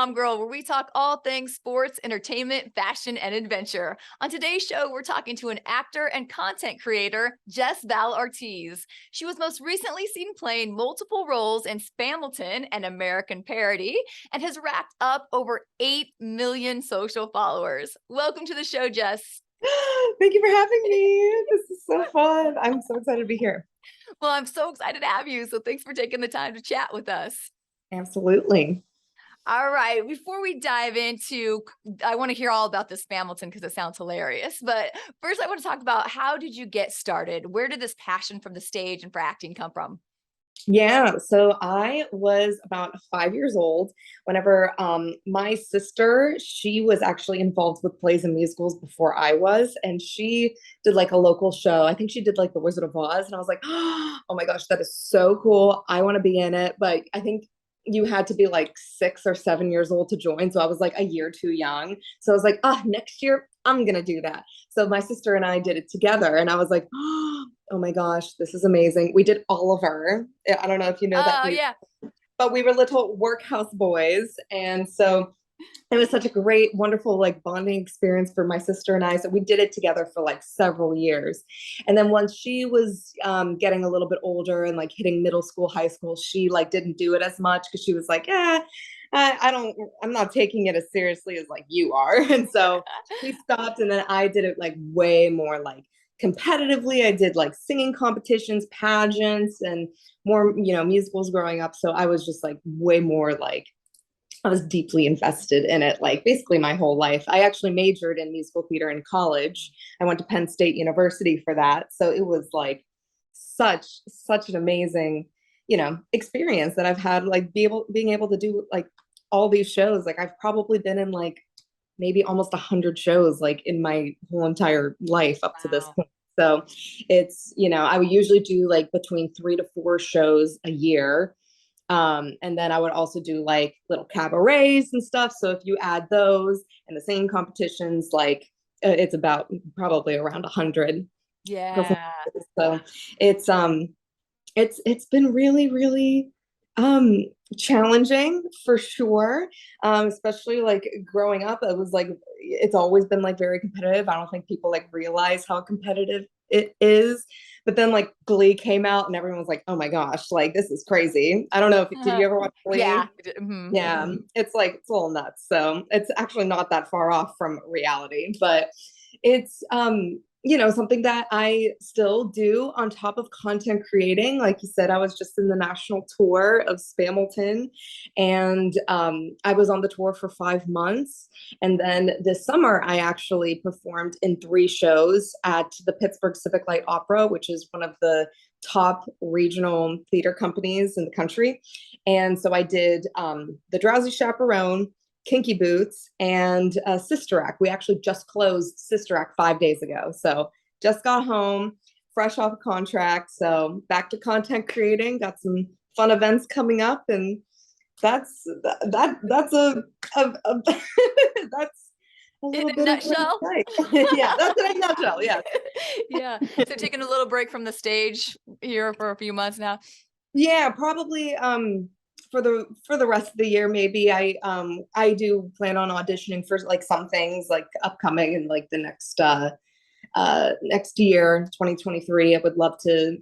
Prom Girl, where we talk all things sports, entertainment, fashion, and adventure. On today's show, we're talking to an actor and content creator, Jess Val Ortiz. She was most recently seen playing multiple roles in Spamilton, an American Parody, and has racked up over 8 million social followers. Welcome to the show, Jess. Thank you for having me. This is so fun. I'm so excited to be here. Well, I'm so excited to have you. So thanks for taking the time to chat with us. Absolutely. All right. Before we dive into, I want to hear all about this Spamilton because it sounds hilarious. But first, I want to talk about how did you get started? Where did this passion from the stage and for acting come from? Yeah, so I was about 5 years old whenever my sister, she was actually involved with plays and musicals before I was, and she did like a local show. I think she did like The Wizard of Oz, and I was like, oh my gosh, that is so cool. I want to be in it, but I think you had to be like 6 or 7 years old to join. So I was like a year too young. So I was like, next year I'm gonna do that. So my sister and I did it together, and I was like, oh my gosh, this is amazing. We did Oliver. I don't know if you know that Oh, yeah. but we were little workhouse boys. And so it was such a great, wonderful, like bonding experience for my sister and I. So we did it together for like several years. And then once she was getting a little bit older and like hitting middle school, high school, she like didn't do it as much because she was like, I'm not taking it as seriously as like you are. And so she stopped, and then I did it like way more like competitively. I did like singing competitions, pageants, and more, musicals growing up. So I was just like way more like, I was deeply invested in it, like basically my whole life. I actually majored in musical theater in college. I went to Penn State University for that. So it was like such an amazing, experience that I've had, like being able to do like all these shows. Like I've probably been in like maybe almost 100 shows like in my whole entire life up to this Wow. point. So it's, I would usually do like between 3 to 4 shows a year. And then I would also do like little cabarets and stuff. So if you add those and the singing competitions, like it's about probably around 100 Yeah. performances. So it's it's been really, really um challenging for sure. Especially like growing up, it was like it's always been like very competitive. I don't think people like realize how competitive it is. But then like Glee came out and everyone was like, oh my gosh, like this is crazy. I don't know if did you ever watch Yeah. Glee? Mhm. Yeah, it's a little nuts. So it's actually not that far off from reality, but it's something that I still do on top of content creating. Like you said, I was just in the national tour of Spamilton, and I was on the tour for 5 months. And then this summer, I actually performed in 3 shows at the Pittsburgh Civic Light Opera, which is one of the top regional theater companies in the country. And so I did The Drowsy Chaperone, Kinky Boots, and Sister Act. We actually just closed Sister Act 5 days ago. So just got home, fresh off a contract. So back to content creating, got some fun events coming up. And that's that's a that's a In little a bit of what nutshell. it's like. Yeah, that's in a nutshell. Yeah. Yeah. So taking a little break from the stage here for a few months now. Yeah, probably for the rest of the year maybe. I do plan on auditioning for like some things like upcoming in like the next year, 2023. I would love to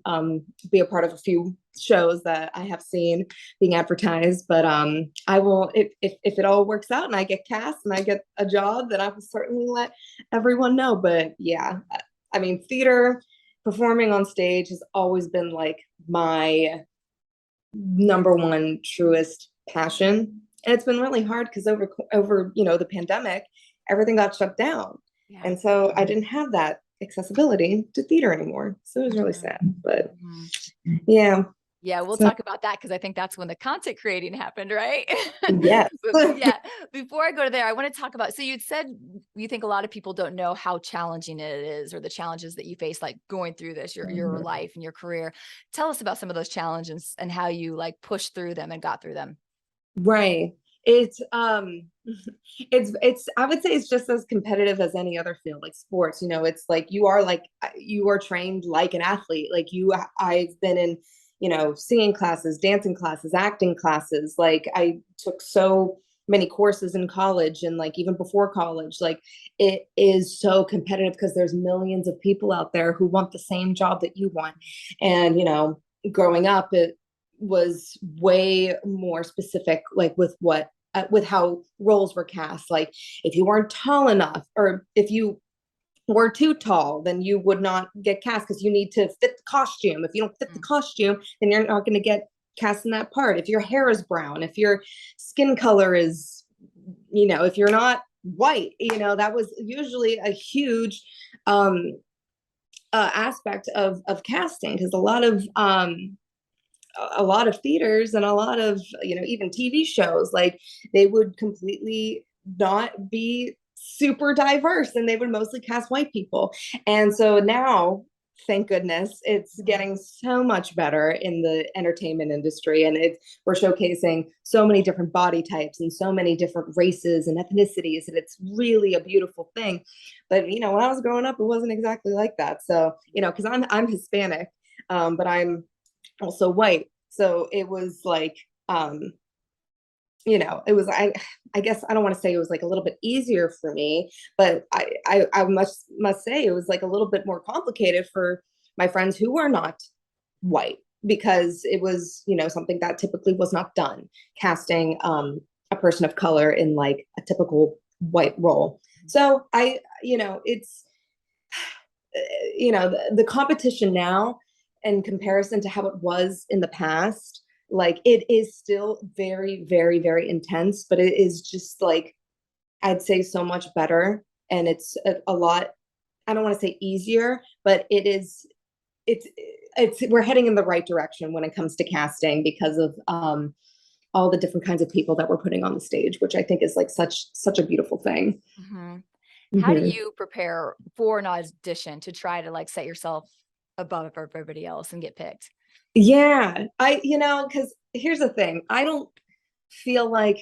be a part of a few shows that I have seen being advertised, but I will, if it all works out and I get cast and I get a job, then I will certainly let everyone know. But yeah, I mean, theater, performing on stage has always been like my number one truest passion. And it's been really hard because over the pandemic, everything got shut down. Yeah. And so I didn't have that accessibility to theater anymore. So it was really sad. But Mhm. yeah. Yeah, we'll So talk about that because I think that's when the content creating happened, right? yes. But yeah, before I go to there, I want to talk about, so you'd said you think a lot of people don't know how challenging it is or the challenges that you face, like going through this, your Mhm. life and your career. Tell us about some of those challenges and how you like pushed through them and got through them. Right. It's it's I would say it's just as competitive as any other field, like sports. It's like you are trained like an athlete. Like I've been in, singing classes, dancing classes, acting classes. Like I took so many courses in college and like even before college. Like it is so competitive because there's millions of people out there who want the same job that you want. And, you know, growing up, it was way more specific, like with how roles were cast. Like if you weren't tall enough, or if you were too tall, then you would not get cast because you need to fit the costume. If you don't fit the costume, then you're not going to get cast in that part. If your hair is brown, if your skin color is, you know, if you're not white, you know, that was usually a huge aspect of casting, because a lot of theaters and a lot of, you know, even TV shows, like they would completely not be super diverse and they would mostly cast white people. And so now, thank goodness, it's getting so much better in the entertainment industry, and we're showcasing so many different body types and so many different races and ethnicities, and it's really a beautiful thing. But you know, when I was growing up, it wasn't exactly like that. So you know, because I'm Hispanic, but I'm also white. So it was like, you know, it was, I guess I don't want to say it was like a little bit easier for me, but I must say it was like a little bit more complicated for my friends who were not white, because it was, you know, something that typically was not done, casting a person of color in like a typical white role. So you know, it's, you know, the competition now in comparison to how it was in the past, like it is still very, very, very intense, but it is just like, I'd say so much better. And it's a lot, I don't want to say easier, but we're heading in the right direction when it comes to casting, because of all the different kinds of people that we're putting on the stage, which I think is like such a beautiful thing. Mm-hmm. How do Mm-hmm. you prepare for an audition to try to like set yourself above everybody else and get picked? Yeah, you know, because here's the thing. I don't feel like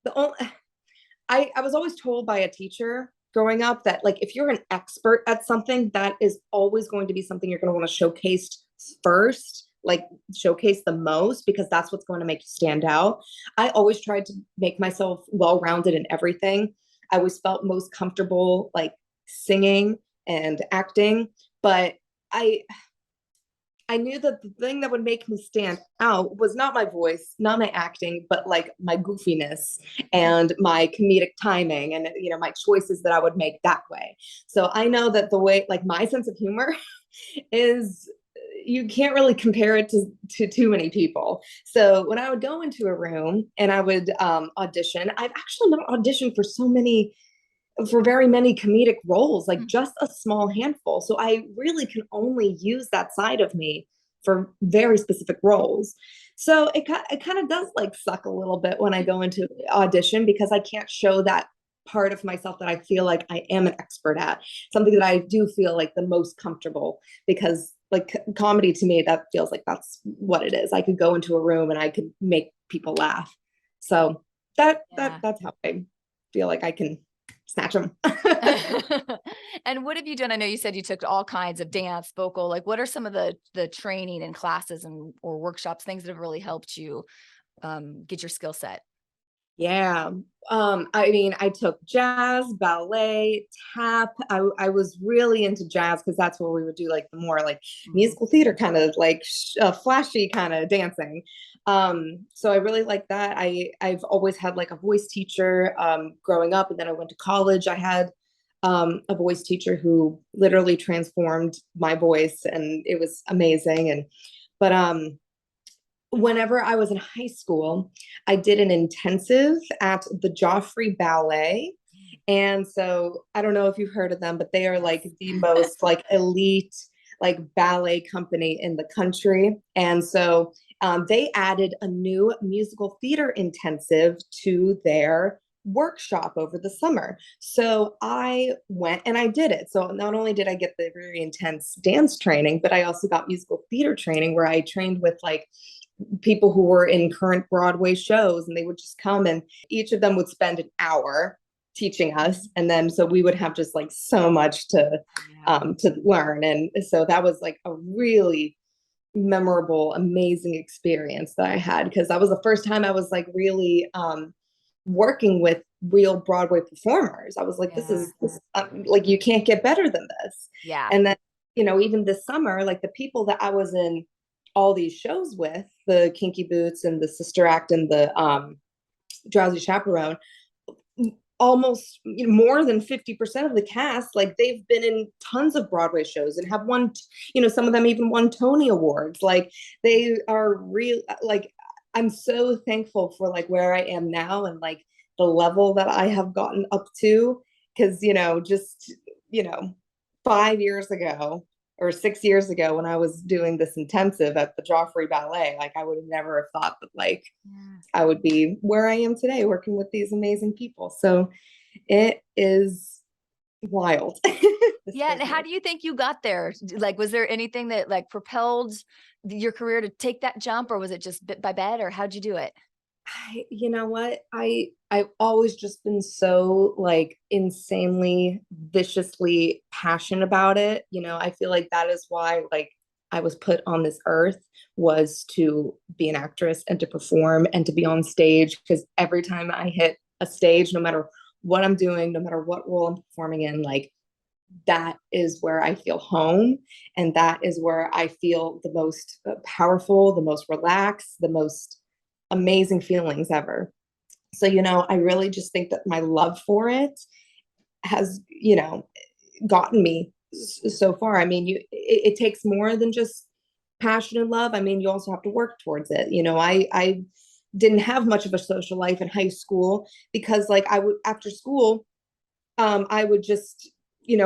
the only, I was always told by a teacher growing up that like if you're an expert at something, that is always going to be something you're going to want to showcase first, like showcase the most, because that's what's going to make you stand out. I always tried to make myself well-rounded in everything. I always felt most comfortable like singing and acting, but I I knew that the thing that would make me stand out was not my voice, not my acting, but like my goofiness and my comedic timing and, you know, my choices that I would make that way. So I know that the way, like my sense of humor is, you can't really compare it to too many people. So when I would go into a room and I would audition, I've actually not auditioned for very many comedic roles, like just a small handful. So I really can only use that side of me for very specific roles. So it kind of does like suck a little bit when I go into audition, because I can't show that part of myself that I feel like I am an expert at, something that I do feel like the most comfortable, because like comedy to me, that feels like that's what it is. I could go into a room and I could make people laugh. So Yeah. that's how I feel like I can snatch them. And what have you done? I know you said you took all kinds of dance, vocal. Like, what are some of the training and classes and or workshops, things that have really helped you get your skill set? Yeah. I mean, I took jazz, ballet, tap. I was really into jazz because that's where we would do like the more like Mhm. musical theater kind of like flashy kind of dancing. So I really like that. I've always had like a voice teacher growing up, and then I went to college. I had a voice teacher who literally transformed my voice, and it was amazing. And but whenever I was in high school, I did an intensive at the Joffrey Ballet. And so I don't know if you've heard of them, but they are like the most like elite like ballet company in the country. And so they added a new musical theater intensive to their workshop over the summer. So I went and I did it. So not only did I get the very intense dance training, but I also got musical theater training where I trained with like people who were in current Broadway shows, and they would just come and each of them would spend an hour teaching us. And then so we would have just like so much to learn. And so that was like a really memorable, amazing experience that I had, because that was the first time I was like really working with real Broadway performers. I was like, Yeah. like, you can't get better than this. Yeah. And then, even this summer, like the people that I was in all these shows with, the Kinky Boots and the Sister Act and the Drowsy Chaperone, almost more than 50% of the cast, like they've been in tons of Broadway shows and have won, some of them even won Tony Awards. Like they are real, like I'm so thankful for like where I am now and like the level that I have gotten up to. Cause, just, 5 years ago or 6 years ago when I was doing this intensive at the Joffrey Ballet, like I would have never have thought that like Yeah. I would be where I am today working with these amazing people. So it is wild. Yeah. And how do you think you got there? Like, was there anything that like propelled your career to take that jump, or was it just bit by bit, or how'd you do it? You know what? I've always just been so like insanely viciously passionate about it. I feel like that is why like I was put on this earth, was to be an actress and to perform and to be on stage, because every time I hit a stage, no matter what I'm doing, no matter what role I'm performing in, like that is where I feel home. And that is where I feel the most powerful, the most relaxed, the most amazing feelings ever. So, I really just think that my love for it has, gotten me so far. I mean, it takes more than just passion and love. I mean, you also have to work towards it. I didn't have much of a social life in high school because like I would after school, I would just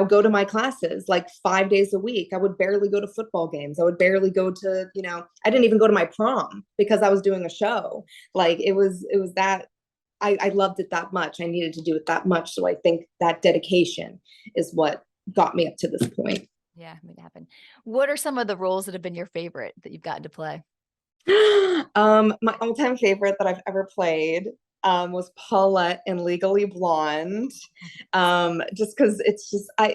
go to my classes like 5 days a week. I would barely go to football games. I would barely go to, I didn't even go to my prom because I was doing a show. Like it was that I loved it that much. I needed to do it that much. So I think that dedication is what got me up to this point. Yeah, made it happen. What are some of the roles that have been your favorite that you've gotten to play? My all-time favorite that I've ever played was Paulette in Legally Blonde. Just because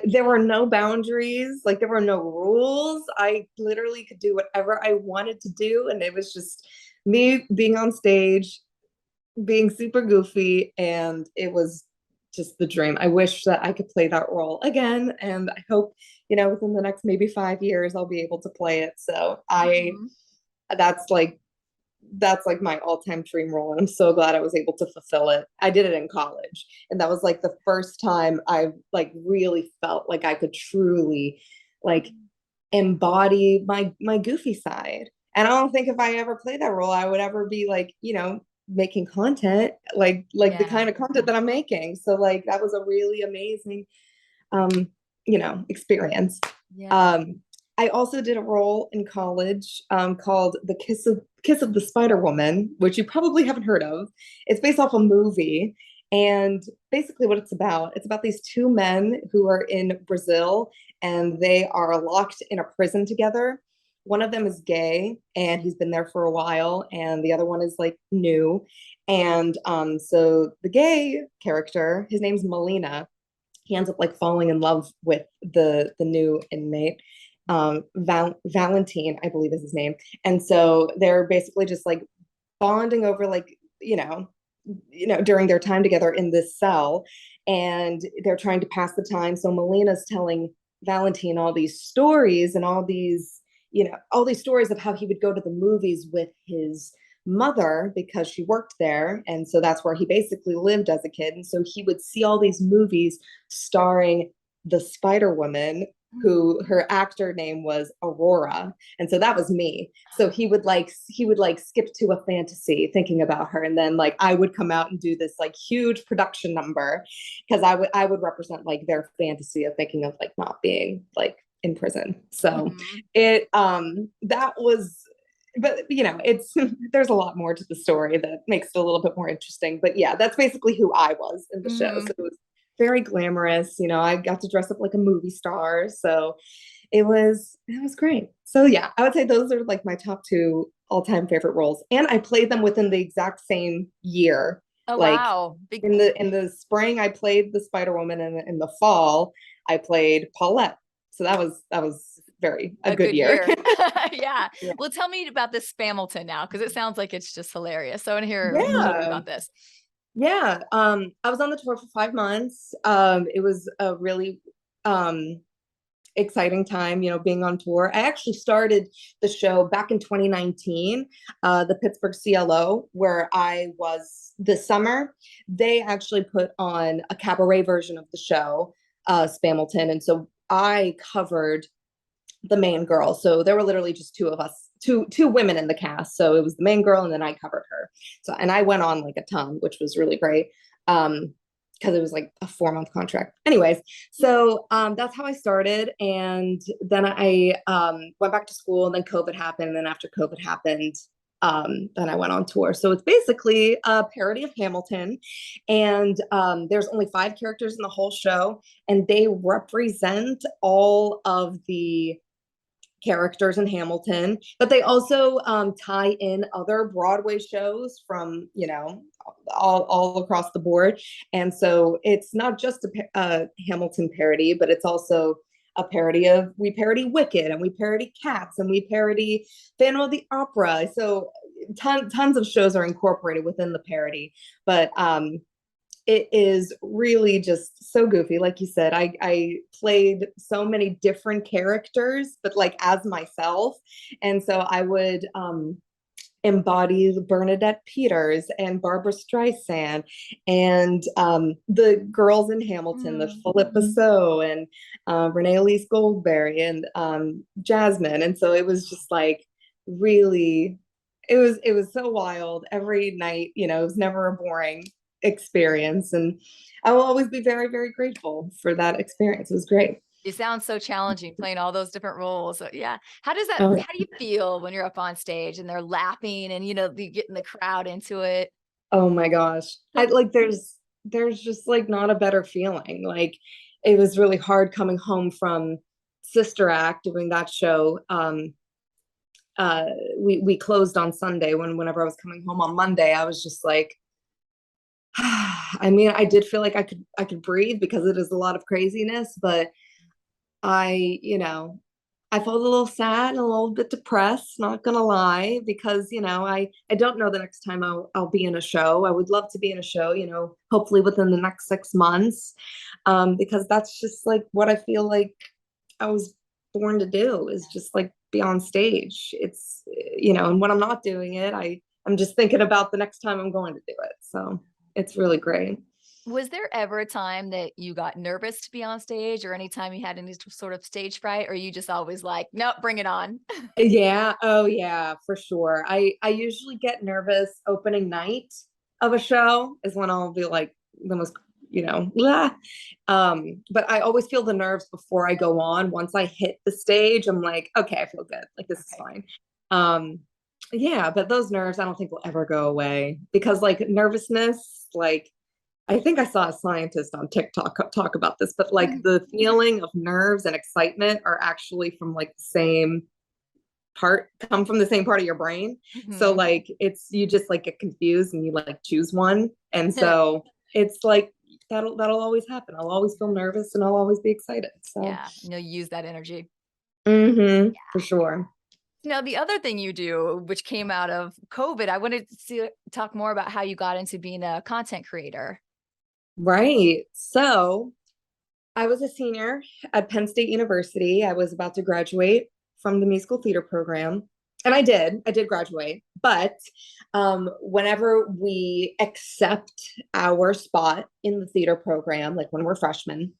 there were no boundaries, like there were no rules. I literally could do whatever I wanted to do, and it was just me being on stage, being super goofy, and it was just the dream. I wish that I could play that role again, and I hope, within the next maybe 5 years I'll be able to play it. So Mhm. that's like that's like my all-time dream role, and I'm so glad I was able to fulfill it. I did it in college, and that was like the first time I like really felt like I could truly like embody my goofy side. And I don't think if I ever played that role I would ever be like, making content like the Yeah. kind of content that I'm making. So like that was a really amazing experience. Yeah. um I also did a role in college called the Kiss of the Spider Woman, which you probably haven't heard of. It's based off a movie. And basically, what it's about these two men who are in Brazil and they are locked in a prison together. One of them is gay and he's been there for a while, and the other one is like new. And so the gay character, his name's Melina, he ends up like falling in love with the new inmate, Valentine, I believe is his name. And so they're basically just like bonding over like during their time together in this cell, and they're trying to pass the time. So Melina's telling Valentine all these stories and all these stories of how he would go to the movies with his mother because she worked there, and so that's where he basically lived as a kid. And so he would see all these movies starring the Spider Woman, who her actor name was Aurora. And so that was me. So he would skip to a fantasy thinking about her, and then like I would come out and do this like huge production number because I would represent like their fantasy of thinking of like not being like in prison. So Mhm. it that was, but it's there's a lot more to the story that makes it a little bit more interesting. But yeah, that's basically who I was in the show. So Mhm. it was very glamorous. I got to dress up like a movie star. So it was great. So yeah, I would say those are like my top two all-time favorite roles. And I played them within the exact same year. Oh, Like wow. Big. in the spring, I played the Spider Woman, and in the fall, I played Paulette. So that was very a A good good year. year. Yeah. Yeah. Well, tell me about this Spamilton now, because it sounds like it's just hilarious. So I want to hear a little bit Yeah. about this. Yeah, I was on the tour for 5 months. It was a really um exciting time, being on tour. I actually started the show back in 2019, the Pittsburgh CLO, where I was this summer. They actually put on a cabaret version of the show, Spamilton, and so I covered the main girl. So there were literally just two of us, two women in the cast. So it was the main girl, and then I covered her. So and I went on like a ton, which was really great. Because it was like a 4 month contract. Anyways, so that's how I started. And then I went back to school, and then COVID happened. And then after COVID happened, then I went on tour. So it's basically a parody of Hamilton. And there's only 5 characters in the whole show, and they represent all of the characters in Hamilton, but they also tie in other Broadway shows from, all across the board. And so it's not just a Hamilton parody, but it's also a parody of, we parody Wicked, and we parody Cats, and we parody Phantom of the Opera. So tons of shows are incorporated within the parody. But it is really just so goofy. Like you said, I played so many different characters, but like as myself. And so I would embody Bernadette Peters and Barbara Streisand and the girls in Hamilton, the Philippa So and Renee Elise Goldberry and Jasmine. And so it was just like really, it was so wild every night. It was never a boring experience, and I will always be very, very grateful for that experience. It was great. It sounds so challenging playing all those different roles. So yeah. Oh, How do you feel when you're up on stage and they're laughing and, you getting the crowd into it? oh my gosh. I like there's just like not a better feeling. Like it was really hard coming home from Sister Act doing that show. Uh we closed on Sunday. Whenever I was coming home on Monday, I was just like, I mean, I did feel like I could breathe because it is a lot of craziness, but I felt a little sad and a little bit depressed, not gonna lie, because I don't know the next time I'll be in a show. I would love to be in a show, hopefully within the next 6 months, because that's just like what I feel like I was born to do, is just like be on stage. It's and when I'm not doing it, I'm just thinking about the next time I'm going to do it. So it's really great. Was there ever a time that you got nervous to be on stage or anytime you had any sort of stage fright, or you just always like, nope, bring it on? Yeah. Oh, yeah, for sure. I usually get nervous opening night of a show is when I'll be like the most, blah. But I always feel the nerves before I go on. Once I hit the stage, I'm like, okay, I feel good. Like this is Okay. fine. Um, yeah, but those nerves I don't think will ever go away because like nervousness, like I think I saw a scientist on TikTok talk about this, but like the feeling of nerves and excitement are actually from like the same come from the same part of your brain. So Mhm. like it's you just like get confused and you like choose one. And so it's like that'll always happen. I'll always feel nervous and I'll always be excited. So Yeah, use that energy. for sure. Now, the other thing you do, which came out of COVID, I wanted to talk more about how you got into being a content creator. Right. So I was a senior at Penn State University. I was about to graduate from the musical theater program. And I did graduate. But whenever we accept our spot in the theater program, like when we're freshmen,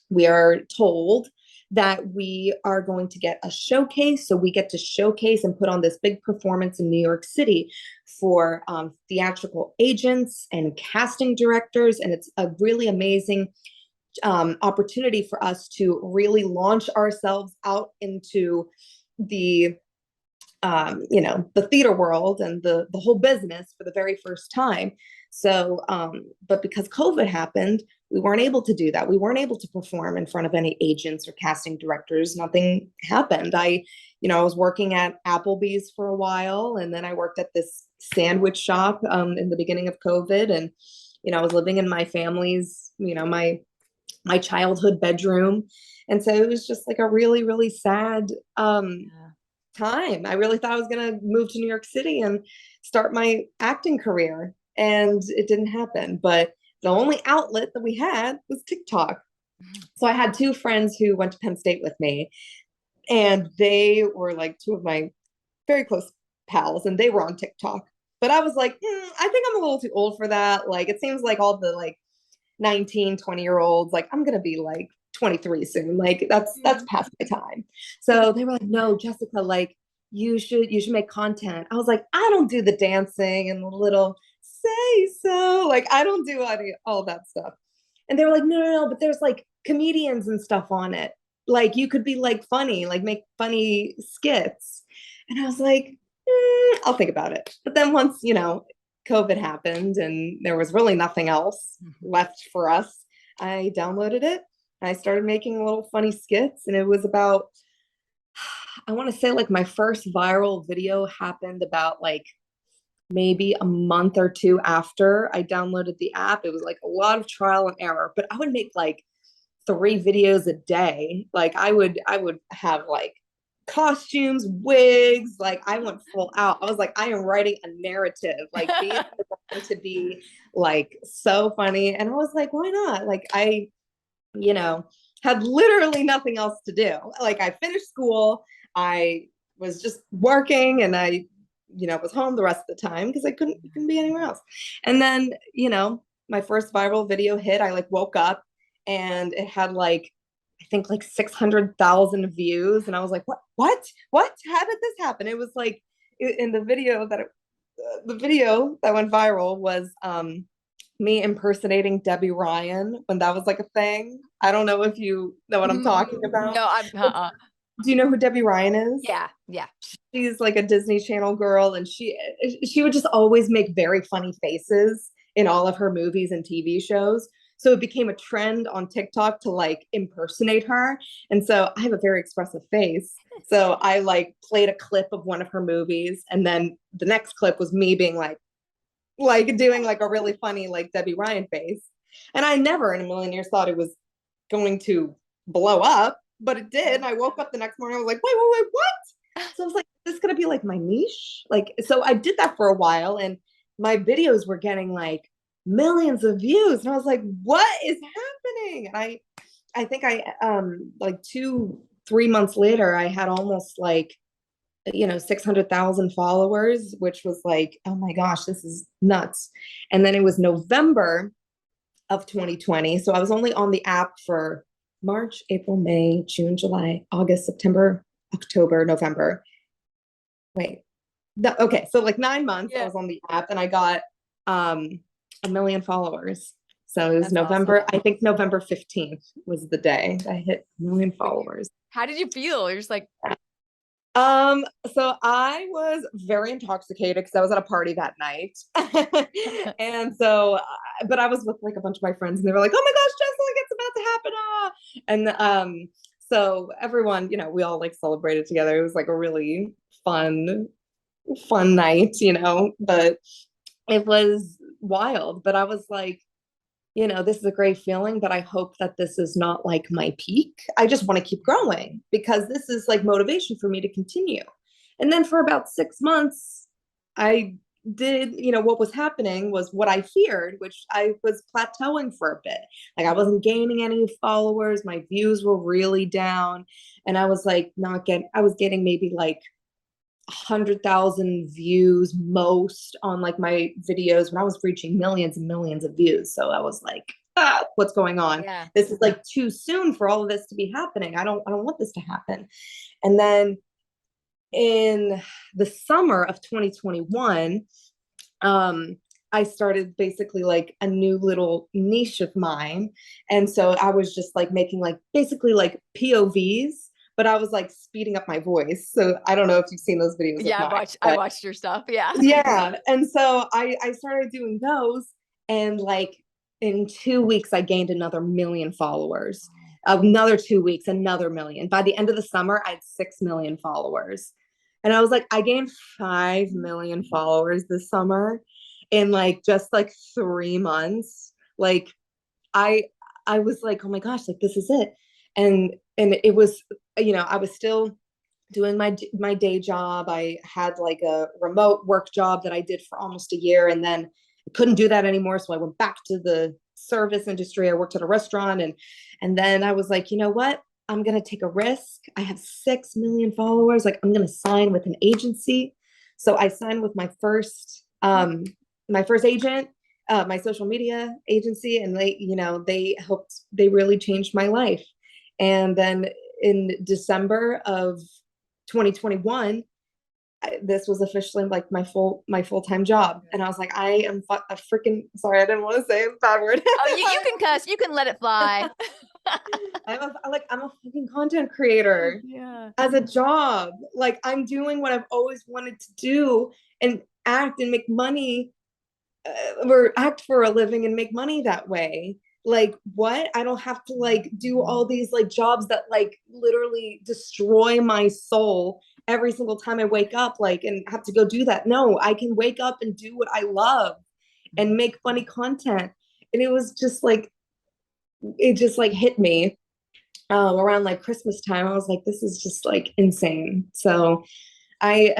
we are told that we are going to get a showcase. So we get to showcase and put on this big performance in New York City for theatrical agents and casting directors. And it's a really amazing opportunity for us to really launch ourselves out into the the theater world and the whole business for the very first time. So but because COVID happened, we weren't able to do that. We weren't able to perform in front of any agents or casting directors. Nothing happened. I was working at Applebee's for a while, and then I worked at this sandwich shop in the beginning of COVID. And I was living in my family's, my childhood bedroom. And so it was just like a really, really sad Yeah. time. I really thought I was going to move to New York City and start my acting career. and it didn't happen. But the only outlet that we had was TikTok. So I had two friends who went to Penn State with me, and they were like two of my very close pals, and they were on TikTok. But I was like, I think I'm a little too old for that. Like, it seems like all the like 19, 20-year olds, like, I'm gonna be like 23 soon. Like, that's past my time. So they were like, no, Jessica, like, you should make content. I was like, I don't do the dancing and the little say so. Like, I don't do all that stuff. And they were like, no, but there's like comedians and stuff on it. Like, you could be like funny, like make funny skits. And I was like, I'll think about it. But then once, COVID happened and there was really nothing else left for us, I downloaded it. I started making little funny skits, and it was about, I want to say like my first viral video happened about like maybe a month or two after I downloaded the app. It was like a lot of trial and error, but I would make like 3 videos a day. Like I would have like costumes, wigs, like I went full out. I was like, I am writing a narrative. Like these are going to be like so funny. And I was like, why not? Like I, had literally nothing else to do. Like I finished school, I was just working, and I, was home the rest of the time because I couldn't be anywhere else. And then, my first viral video hit. I like woke up and it had like, I think like 600,000 views. And I was like, what? How did this happen? It was like in the video that went viral was me impersonating Debbie Ryan when that was like a thing. I don't know if you know what I'm talking about. No, Do you know who Debbie Ryan is? Yeah. She's like a Disney Channel girl, and she would just always make very funny faces in all of her movies and TV shows. So it became a trend on TikTok to like impersonate her. And so I have a very expressive face. So I like played a clip of one of her movies. And then the next clip was me being like doing like a really funny, like Debbie Ryan face. And I never in a million years thought it was going to blow up, but it did. And I woke up the next morning. I was like, wait, what? So I was like, this is going to be like my niche. Like, so I did that for a while, and my videos were getting like millions of views, and I was like, what is happening? And I think I like 2-3 months later, I had almost like 600,000 followers, which was like, oh my gosh, this is nuts. And then it was November of 2020, so I was only on the app for March, April, May, June, July, August, September, October, November. Wait, okay, so like 9 months. I was on the app, and I got 1 million followers. So it was November, awesome. I think November 15th was the day I hit 1 million followers. How did you feel? You're just like, so I was very intoxicated because I was at a party that night. And so, but I was with like a bunch of my friends, and they were like, oh my gosh, Jess, like it's about to happen. And so everyone, we all like celebrated together. It was like a really fun night, but it was wild. But I was like, this is a great feeling, but I hope that this is not like my peak. I just want to keep growing because this is like motivation for me to continue. And then for about 6 months, I did, what was happening was what I feared, which I was plateauing for a bit. Like I wasn't gaining any followers. My views were really down. And I was like, I was getting maybe like 100,000 views most on like my videos when I was reaching millions and millions of views. So I was like, what's going on? Yeah. This is like too soon for all of this to be happening. I don't want this to happen. And then in the summer of 2021, I started basically like a new little niche of mine. And so I was just like making like basically like POVs, but I was like speeding up my voice. So I don't know if you've seen those videos. Yeah, I watched your stuff. Yeah. Yeah. And so I started doing those, and like in 2 weeks, I gained another 1 million followers. Another 2 weeks, another million. By the end of the summer, I had 6 million followers. And I was like, I gained 5 million followers this summer in like just like 3 months. Like I was like, oh my gosh, like this is it. And it was, I was still doing my day job. I had like a remote work job that I did for almost a year. And then couldn't do that anymore. So I went back to the service industry. I worked at a restaurant, and then I was like, you know what? I'm gonna take a risk. I have 6 million followers. Like, I'm gonna sign with an agency. So I signed with my first agent, my social media agency, and they really changed my life. And then in December of 2021, this was officially like my full-time job, and I was like, I am a freaking sorry, I didn't want to say a bad word. Oh, you can cuss, you can let it fly. I'm a fucking content creator. Yeah. As a job. Like, I'm doing what I've always wanted to do, and act and make money, or act for a living and make money that way. Like, what? I don't have to like do all these like jobs that like literally destroy my soul every single time I wake up, like, and have to go do that. No, I can wake up and do what I love and make funny content. And it was just like, it just like hit me around like Christmas time. I was like, this is just like insane. So I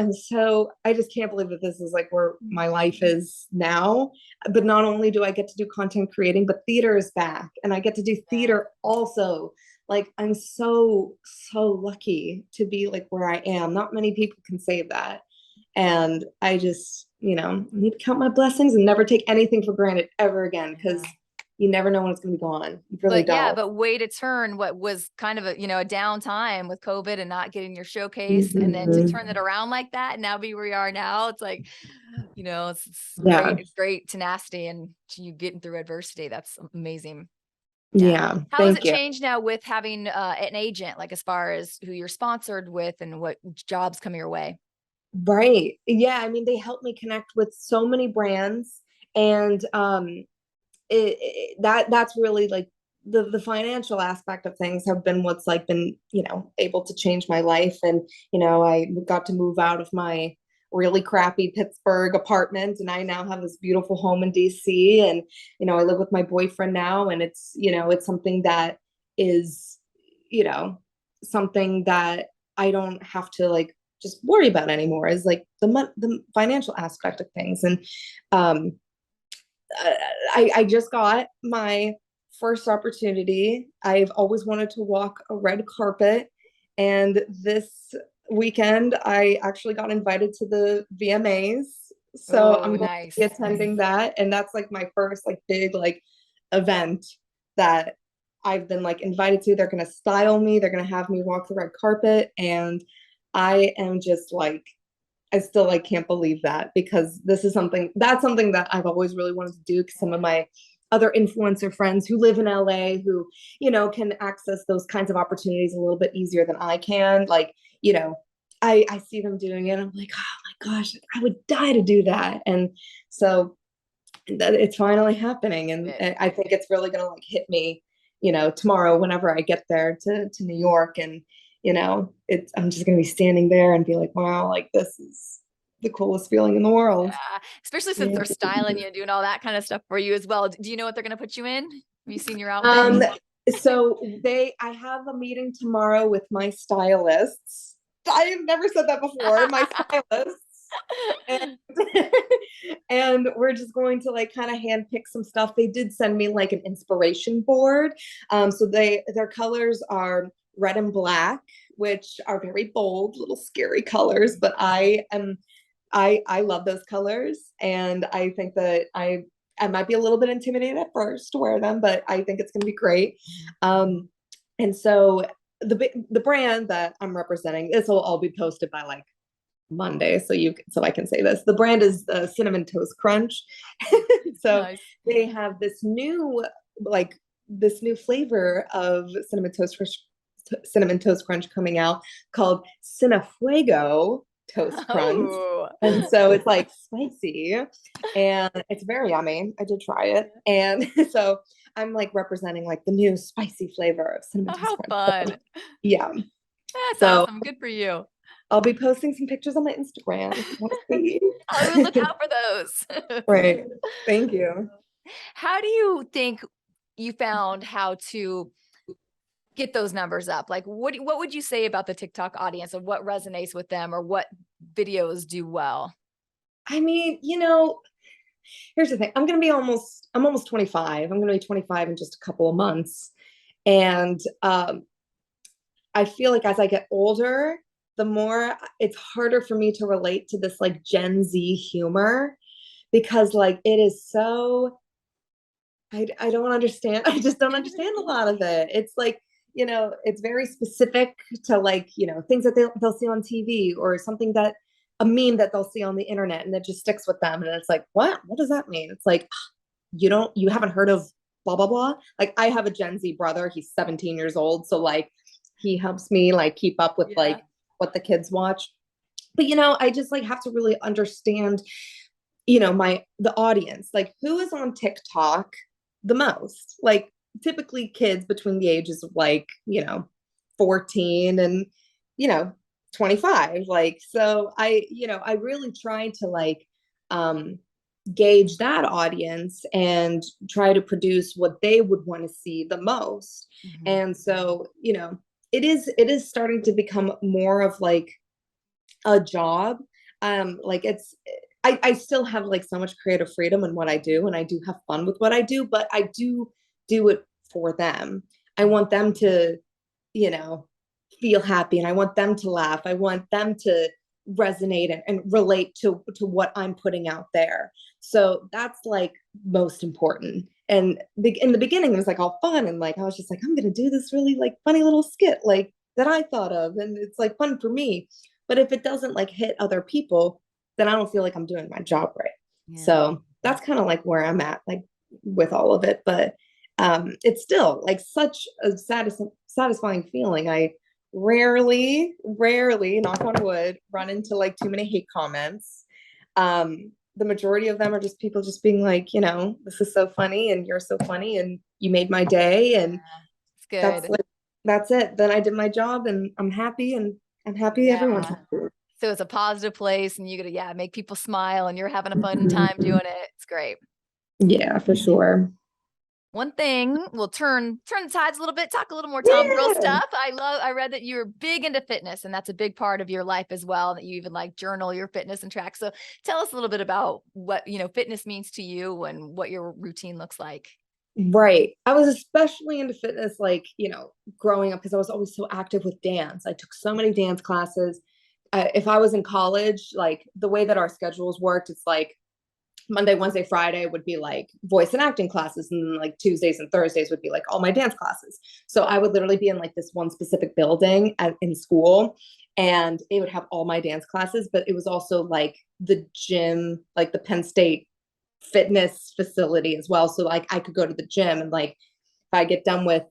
just can't believe that this is like where my life is now. But not only do I get to do content creating, but theater is back, and I get to do theater also. Like, I'm so lucky to be like where I am. Not many people can say that. And I just, need to count my blessings and never take anything for granted ever again, because you never know when it's going to be gone. You really But yeah, don't. but way to turn what was kind of a down time with COVID and not getting your showcase, and then to turn it around like that and now be where you are now. It's like, it's Yeah. great tenacity and you getting through adversity. That's amazing. Yeah. How has it Thank you. changed now with having an agent, like as far as who you're sponsored with and what jobs come your way? Right. Yeah. I mean, they help me connect with so many brands, and that's really like the financial aspect of things have been what's like been able to change my life. And I got to move out of my really crappy Pittsburgh apartment, and I now have this beautiful home in DC. And I live with my boyfriend now, and it's something that is something that I don't have to like just worry about anymore, is like the financial aspect of things. And um I just got my first opportunity. I've always wanted to walk a red carpet, and this weekend I actually got invited to the VMAs. So I'm going to be Nice. attending that, and that's like my first like big like event that I've been like invited to. They're going to style me, they're going to have me walk the red carpet, and I am just like, I still like can't believe that, because that's something that I've always really wanted to do. Because some of my other influencer friends who live in LA, who can access those kinds of opportunities a little bit easier than I can, like, I see them doing it. I'm like, oh my gosh, I would die to do that. And so it's finally happening, and I think it's really gonna like hit me tomorrow whenever I get there to New York. And I'm just gonna be standing there and be like, wow, like, this is the coolest feeling in the world. Yeah, especially since they're styling you and doing all that kind of stuff for you as well. Do you know what they're going to put you in? Have you seen your outfit? So I have a meeting tomorrow with my stylists. I have never said that before. My stylists. And, and we're just going to like kind of hand pick some stuff. They did send me like an inspiration board. So their colors are red and black, which are very bold, little scary colors, but I love those colors, and I think that I might be a little bit intimidated at first to wear them, but I think it's going to be great. And so the brand that I'm representing, this will all be posted by like Monday, so I can say this. The brand is Cinnamon Toast Crunch. So nice. They have this new flavor of Cinnamon Toast Crunch coming out, called Cinefuego Toast Crunch. Oh. And so it's like spicy, and it's very yummy. I did try it. And so I'm like representing like the new spicy flavor of Cinnamon Toast Crunch. How fun. Yeah. That's awesome. Good for you. I'll be posting some pictures on my Instagram. I will look out for those. Right. Thank you. How do you think you found how to get those numbers up? Like, what would you say about the TikTok audience, and what resonates with them, or what videos do well? I mean, here's the thing. I'm almost 25. I'm going to be 25 in just a couple of months. And I feel like as I get older, the more it's harder for me to relate to this like Gen Z humor because like it is so I don't understand. I just don't understand a lot of it. It's like, it's very specific to like, things that they'll see on TV or something that a meme that they'll see on the internet and it just sticks with them. And it's like, what does that mean? It's like, you haven't heard of blah, blah, blah. Like I have a Gen Z brother. He's 17 years old. So like he helps me like keep up with like what the kids watch. But, I just like have to really understand, the audience, like who is on TikTok the most, like typically kids between the ages of like 14 and 25, like, so I really try to like gauge that audience and try to produce what they would want to see the most. And so it is starting to become more of like a job. Like I still have like so much creative freedom in what I do, and I do have fun with what I do, but I do it for them. I want them to, feel happy, and I want them to laugh. I want them to resonate and relate to what I'm putting out there. So that's like most important. And in the beginning, it was like all fun, and like I was just like, I'm gonna do this really like funny little skit like that I thought of, and it's like fun for me. But if it doesn't like hit other people, then I don't feel like I'm doing my job right. Yeah. So that's kind of like where I'm at, like with all of it. But it's still like such a satisfying feeling. I rarely, knock on wood, run into like too many hate comments. The majority of them are just people just being like, this is so funny and you're so funny and you made my day. And it's good. That's it. Then I did my job and I'm happy, and I'm happy everyone's happy. So it's a positive place, and you gotta, make people smile, and you're having a fun time doing it. It's great. Yeah, for sure. One thing, we'll turn the tides a little bit, talk a little more Tom girl stuff. I read that you're big into fitness, and that's a big part of your life as well, that you even like journal your fitness and track. So tell us a little bit about what, fitness means to you and what your routine looks like. Right. I was especially into fitness, like, growing up, because I was always so active with dance. I took so many dance classes. If I was in college, like the way that our schedules worked, it's like Monday, Wednesday, Friday would be like voice and acting classes. And then like Tuesdays and Thursdays would be like all my dance classes. So I would literally be in like this one specific building in school, and it would have all my dance classes, but it was also like the gym, like the Penn State fitness facility as well. So like I could go to the gym, and like if I get done with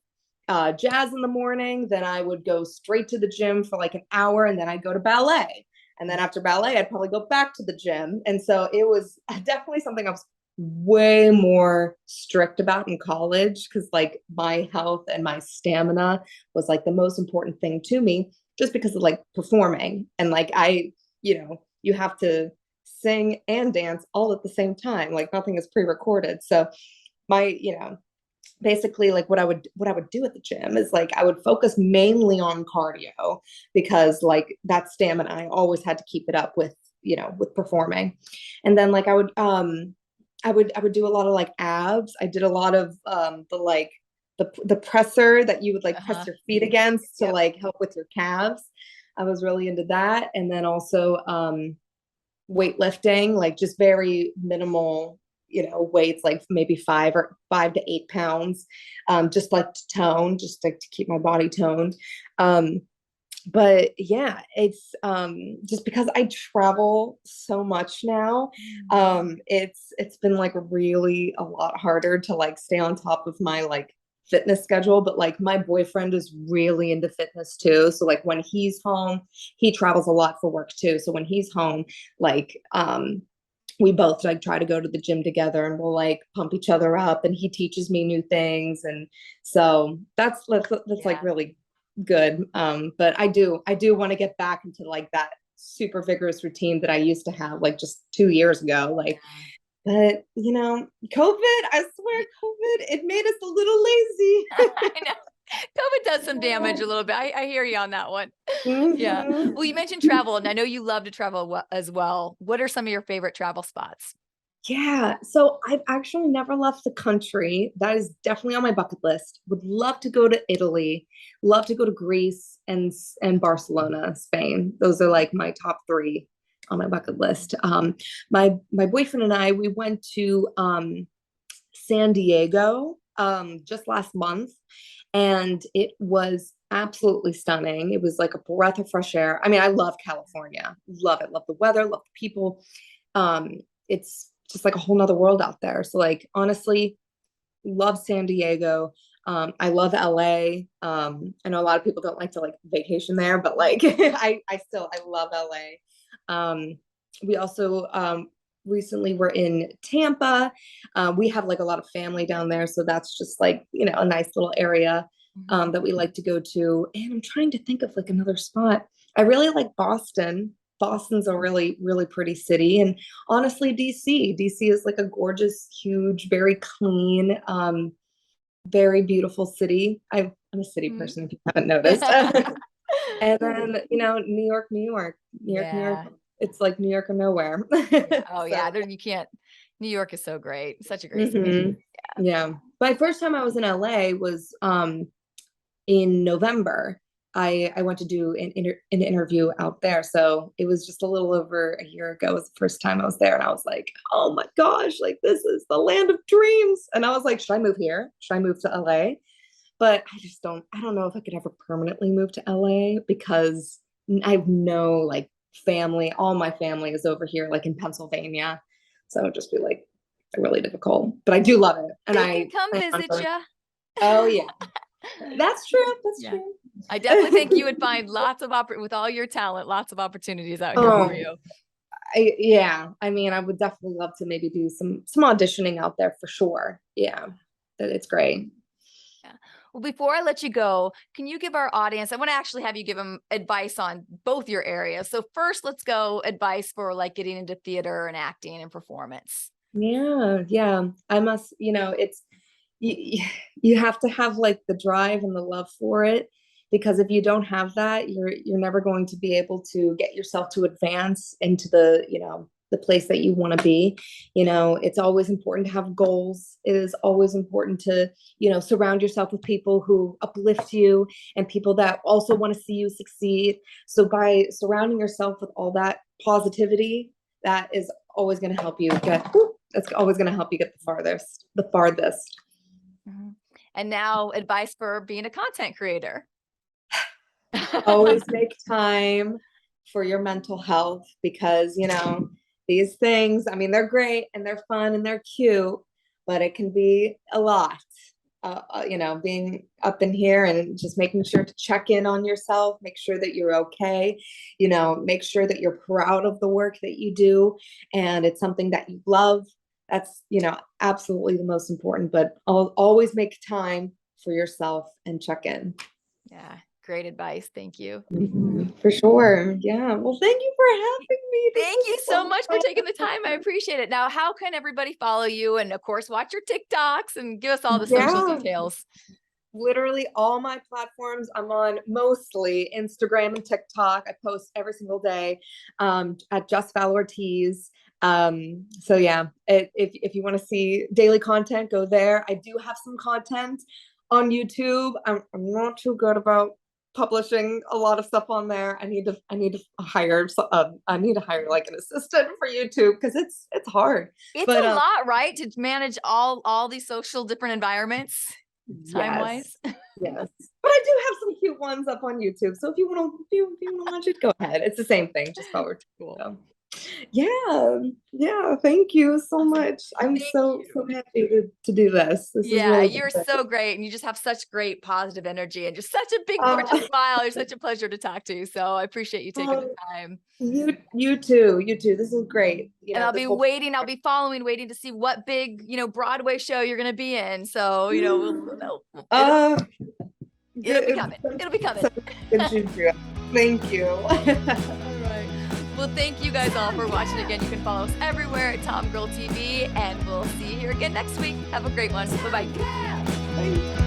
jazz in the morning, then I would go straight to the gym for like an hour, and then I'd go to ballet. And then after ballet, I'd probably go back to the gym. And so it was definitely something I was way more strict about in college, because like my health and my stamina was like the most important thing to me, just because of like performing. And like you have to sing and dance all at the same time. Like nothing is pre-recorded. So my, basically like what I would do at the gym is like I would focus mainly on cardio, because like that stamina I always had to keep it up with, with performing. And then like I would do a lot of like abs. I did a lot of the presser that you would like press your feet against to like help with your calves. I was really into that. And then also weightlifting, like just very minimal weights, like maybe 5 to 8 pounds, just like to tone, just like to keep my body toned. But yeah, it's just because I travel so much now, it's been like really a lot harder to like stay on top of my like fitness schedule. But like my boyfriend is really into fitness too, so like when he's home, he travels a lot for work too, so when he's home, like we both like try to go to the gym together, and we'll like pump each other up, and he teaches me new things. And so that's like really good. But I do want to get back into like that super vigorous routine that I used to have like just 2 years ago. Like, but COVID, I swear COVID, it made us a little lazy. I know. COVID does some damage a little bit. I hear you on that one. Yeah. Well, you mentioned travel, and I know you love to travel as well. What are some of your favorite travel spots? Yeah, so I've actually never left the country. That is definitely on my bucket list. Would love to go to Italy, love to go to Greece and Barcelona, Spain. Those are like my top three on my bucket list. My boyfriend and I, we went to San Diego just last month, and it was absolutely stunning. It was like a breath of fresh air. I mean, I love California, love it, love the weather, love the people. It's just like a whole nother world out there. So like honestly, love San Diego. I love LA. I know a lot of people don't like to like vacation there, but like I love LA. We also recently were in Tampa. We have like a lot of family down there, so that's just like, you know, a nice little area that we like to go to. And I'm trying to think of like another spot. I really like Boston. Boston's a really, really pretty city. And honestly, DC. DC is like a gorgeous, huge, very clean, very beautiful city. I'm a city person, if you haven't noticed. And then, you know, New York, New York, New York, New York. Yeah. It's like New York or nowhere. Oh So, yeah, there, you can't. New York is so great, such a great city. mhm. Yeah. My first time I was in LA was in November. I went to do an interview out there. So it was just a little over a year ago was the first time I was there. And I was like, oh my gosh, like this is the land of dreams. And I was like, should I move here? Should I move to LA? But I don't know if I could ever permanently move to LA because I have no like family. All my family is over here, like in Pennsylvania. So it would just be like really difficult. But I do love it. And They can come visit you. Oh yeah. That's true. That's Yeah. true. I definitely think you would find lots of with all your talent, lots of opportunities out here Oh, for you. yeah. I mean, I would definitely love to maybe do some auditioning out there for sure. Yeah, that it's great. Yeah. Well, before I let you go, can you give our audience, I want to actually have you give them advice on both your areas. So first, let's go advice for like getting into theater and acting and performance. Yeah, yeah. I must, you know, it's you have to have like the drive and the love for it because if you don't have that, you're never going to be able to get yourself to advance into the, you know, the place that you want to be. You know, it's always important to have goals. It is always important to, you know, surround yourself with people who uplift you and people that also want to see you succeed. So by surrounding yourself with all that positivity, that is always going to help you get, that's always going to help you get the farthest. Mm-hmm. And now advice for being a content creator. Always make time for your mental health because, you know, these things, I mean, they're great and they're fun and they're cute, but it can be a lot. You know, being up in here and just making sure to check in on yourself, make sure that you're okay, you know, make sure that you're proud of the work that you do and it's something that you love. That's, you know, absolutely the most important, but I'll always make time for yourself and check in. Yeah. Great advice. Thank you. For sure. Yeah. Well, thank you for having me. Thank you so much for taking the time. I appreciate it. Now, how can everybody follow you? And of course, watch your TikToks and give us all the social details. Literally all my platforms. I'm on mostly Instagram and TikTok. I post every single day at Jess Val Ortiz. So yeah, if you want to see daily content, go there. I do have some content on YouTube. I'm not too good about publishing a lot of stuff on there. I need to hire like an assistant for YouTube because it's hard. It's a lot, right? To manage all these social different environments time wise. Yes. But I do have some cute ones up on YouTube. So if you want to watch it, go ahead. It's the same thing, just forward. Cool. So. Yeah, thank you so much. I'm so happy to do this. Really you're so great and you just have such great positive energy and just such a big gorgeous smile. You're such a pleasure to talk to. So I appreciate you taking the time. You too. This is great. You and know, I'll be waiting to see what big, you know, Broadway show you're going to be in. So, you know, it'll be coming. It'll be coming. Thank you. Well, thank you guys all for watching. Again, you can follow us everywhere at Tom Girl TV, and we'll see you here again next week. Have a great one. Bye-bye.